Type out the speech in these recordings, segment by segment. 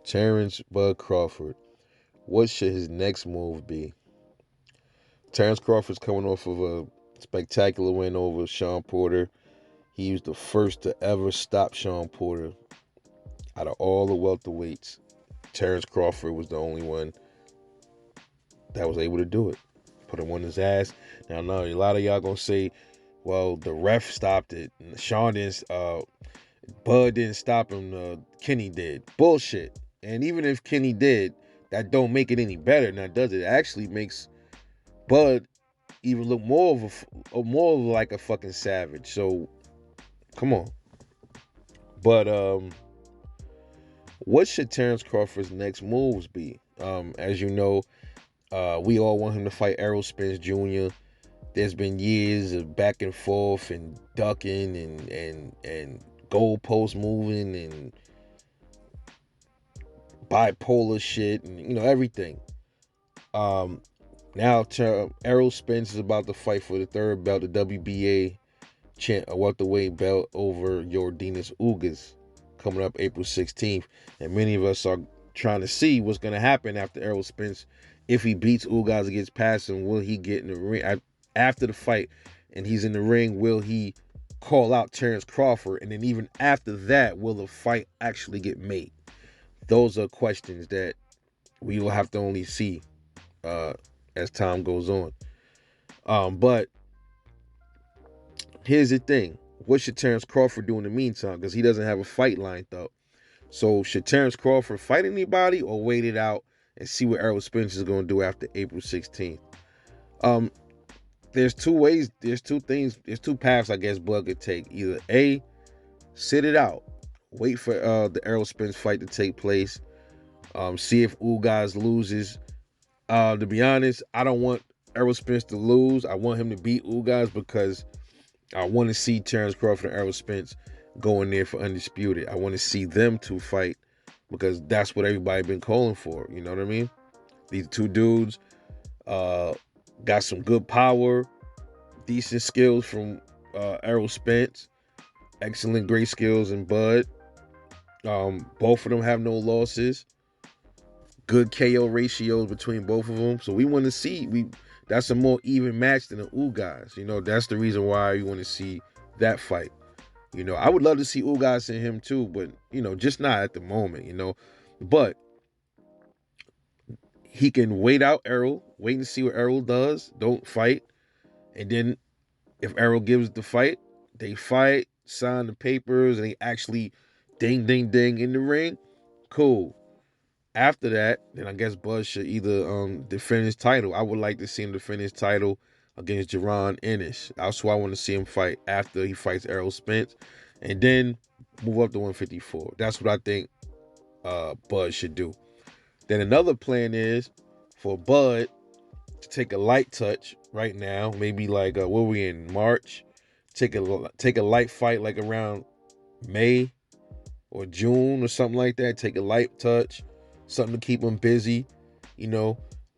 Terence Bud Crawford. What should his next move be? Terence Crawford's coming off of a spectacular win over Sean Porter. He was the first to ever stop Sean Porter out of all the welterweights. Terence Crawford was the only one that was able to do it. Put him on his ass. Now, I know a lot of y'all gonna say, "Well, the ref stopped it. Sean didn't. Bud didn't stop him. Kenny did." Bullshit. And even if Kenny did, that don't make it any better. Now, does it? It actually makes Bud even look more of like a fucking savage. So, come on. But what should Terence Crawford's next moves be? As you know, we all want him to fight Errol Spence Jr. There's been years of back and forth and ducking and goalpost moving and bipolar shit and everything. Now Errol Spence is about to fight for the third belt, the WBA welterweight belt over Yordenis Ugas, coming up April 16th. And many of us are trying to see what's going to happen after Errol Spence. If he beats Ugas and gets past him, will he get in the ring after the fight and he's in the ring? Will he call out Terence Crawford? And then even after that, will the fight actually get made? Those are questions that we will have to only see as time goes on. But here's the thing. What should Terence Crawford do in the meantime? Because he doesn't have a fight lined up. So should Terence Crawford fight anybody or wait it out and see what Errol Spence is going to do after April 16th? There's two ways, there's two paths I guess Bud could take. Either A, sit it out. Wait for the Errol Spence fight to take place. See if Ugas loses. To be honest, I don't want Errol Spence to lose. I want him to beat Ugas because I want to see Terence Crawford and Errol Spence go in there for undisputed. I want to see them two fight because that's what everybody been calling for. You know what I mean? These two dudes got some good power, decent skills from Errol Spence, excellent, great skills in Bud. Both of them have no losses. Good KO ratios between both of them. So we want to see that's a more even match than the Ugas. That's the reason why we want to see that fight. I would love to see Ugas and him too, but just not at the moment. But he can wait out Errol, wait and see what Errol does. Don't fight. And then if Errol gives the fight, they fight, sign the papers, and they actually ding, ding, ding in the ring. Cool. After that, then I guess Bud should either defend his title. I would like to see him defend his title against Jaron Ennis. That's why I want to see him fight after he fights Errol Spence. And then move up to 154. That's what I think Bud should do. Then another plan is for Bud to take a light touch right now. Maybe like, what are we in, March? Take a light fight like around May or June or something like that. Take a light touch. Something to keep him busy,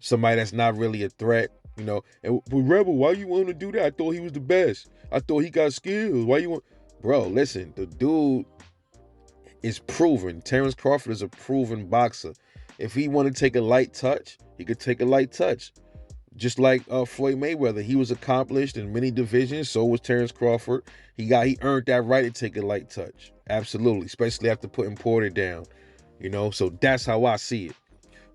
somebody that's not really a threat, And Rebel, why you want to do that? I thought he was the best. I thought he got skills. Why you want? Bro, listen, the dude is proven. Terence Crawford is a proven boxer. If he want to take a light touch, he could take a light touch. Just like Floyd Mayweather, he was accomplished in many divisions. So was Terence Crawford. He earned that right to take a light touch. Absolutely, especially after putting Porter down. So that's how I see it.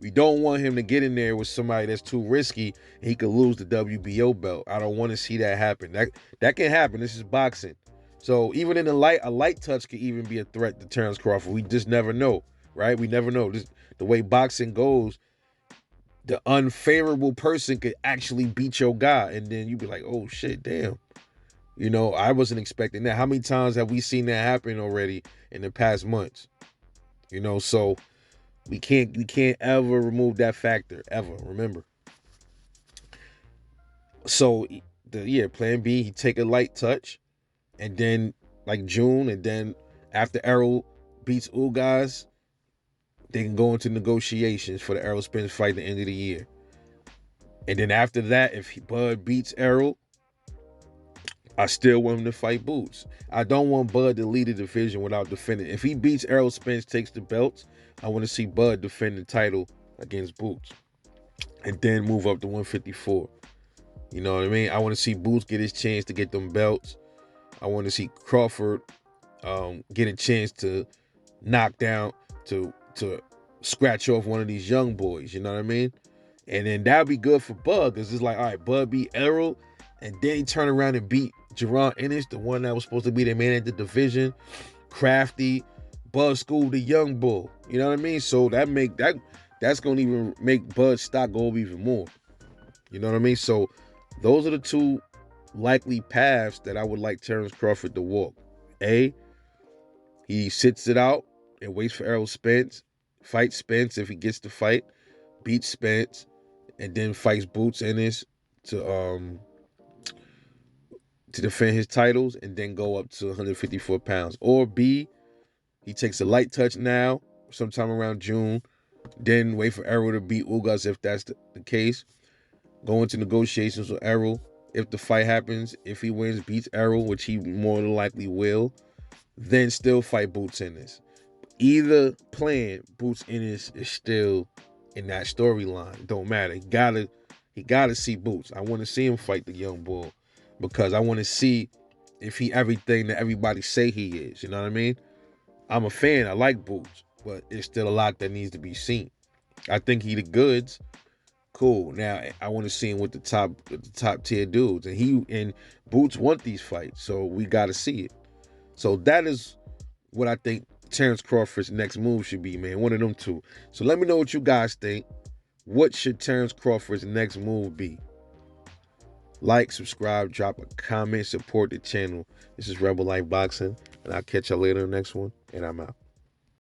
We don't want him to get in there with somebody that's too risky and he could lose the WBO belt. I don't want to see that happen. That can happen. This is boxing. So even in a light touch could even be a threat to Terence Crawford. We just never know, right? We never know. The way boxing goes, the unfavorable person could actually beat your guy, and then you be like, oh shit, damn. I wasn't expecting that. How many times have we seen that happen already in the past months? So we can't ever remove that factor, ever, remember. So plan B, he take a light touch, and then like June, and then after Errol beats Ugas, they can go into negotiations for the Errol Spence fight at the end of the year. And then after that, if Bud beats Errol, I still want him to fight Boots. I don't want Bud to lead the division without defending. If he beats Errol Spence, takes the belts, I want to see Bud defend the title against Boots and then move up to 154. You know what I mean? I want to see Boots get his chance to get them belts. I want to see Crawford get a chance to knock down, to scratch off one of these young boys. You know what I mean? And then that'd be good for Bud, because it's like, all right, Bud beat Errol, and then he turn around and beat Jerron Ennis, the one that was supposed to be the man at the division. Crafty, Bud schooled the young bull. You know what I mean? So that's gonna even make Bud's stock go up even more. You know what I mean? So those are the two likely paths that I would like Terence Crawford to walk. A, he sits it out and waits for Errol Spence, fights Spence if he gets the fight, beats Spence, and then fights Boots Ennis to defend his titles and then go up to 154 pounds. Or B, he takes a light touch now, sometime around June, then wait for Errol to beat Ugas if that's the case. Go into negotiations with Errol. If the fight happens, if he wins, beats Errol, which he more than likely will, then still fight Boots Ennis. Either plan, Boots Ennis is still in that storyline. Don't matter. He gotta see Boots. I want to see him fight the young bull, because I want to see if he everything that everybody say he is. You know what I mean? I'm a fan. I like Boots, but it's still a lot that needs to be seen. I think he the goods. Cool. Now I want to see him with the top tier dudes, and he and Boots want these fights, so we got to see it. So that is what I think Terence Crawford's next move should be, man. One of them two. So let me know what you guys think. What should Terence Crawford's next move be? Like, subscribe, drop a comment, support the channel. This is Rebel Life Boxing, and I'll catch y'all later in the next one, and I'm out.